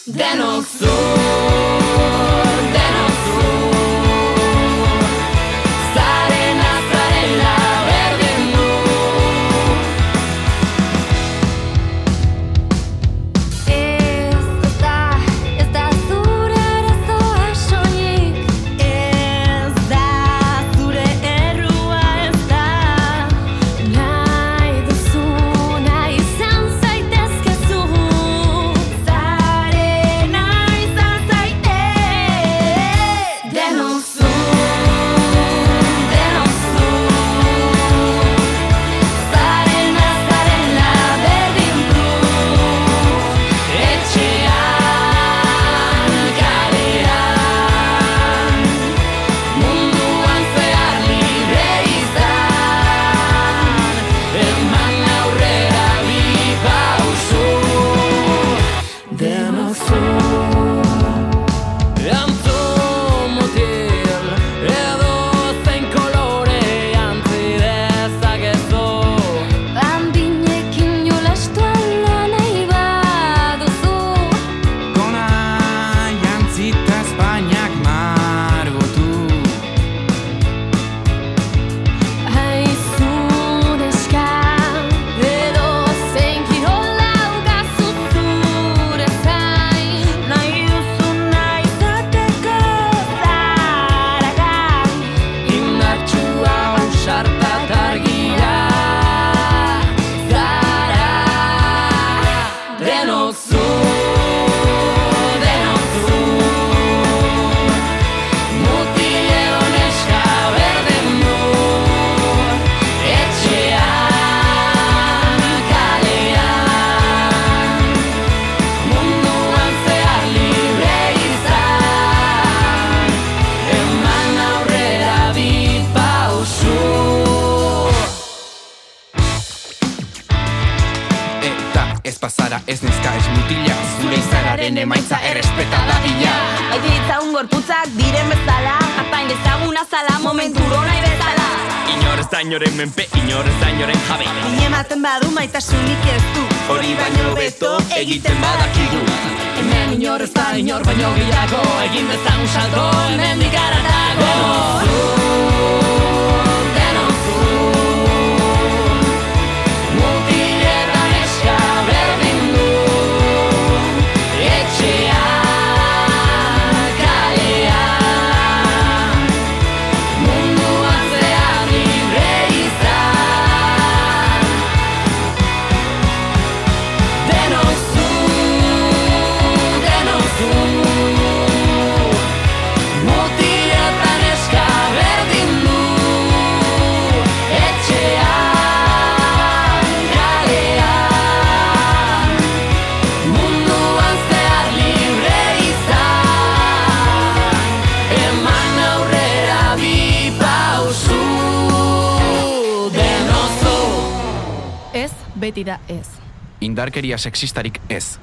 Denok zur, denok zur, zarena berdin du. Ez da zure arazoa soilik, ez da zure errua, ez da nahi duzuna izan zaitezkezu. Zarena izan zaitez. Denok zur, zarena berdin du. Etxean, kalean, munduan zehar libre izan, eman aurrera bi pausu. Denok zur, Entzun mutil, edo zein kolore jantzi dezakezu. Bandinekin jolastu ala nahi baduzu. Gona jantzita Espainiak margotu. Haizu neska, edo zein kirola ugazu zure zain. Nahi duzuna izateko zaragai. Indartsua ausarta targia zara. Denok zur, mutil edo neska berdin du. Etxean, kalean, munduan zehar libre izan, eman aurrera bi pausu. Eta ez bazara ez neska ez mutila, zure izararen emaitza errespeta dadila. Maite ditzagun gorputzak diren bezala, apain ezaguna zala momenturo nahi bezala. Inor ez da inoren menpe, inor ez da inoren jabe. Ematen badu maitasunik ez du. Hori baino beto egiten badakigu. Hemen inor ez da inor baino gehiago, egin dezagun salto hemendik haratago. Denok zur, mutil eta neska berdin du. Etxean, kalean, munduan zehar libre izan. Denok zur, mutil eta neska berdin du. Etxean, kalean, munduan zehar libre izan, eman aurrera bi pausu. Denok zur. Ez, beti da ez. Indarkeria sexistarik ez.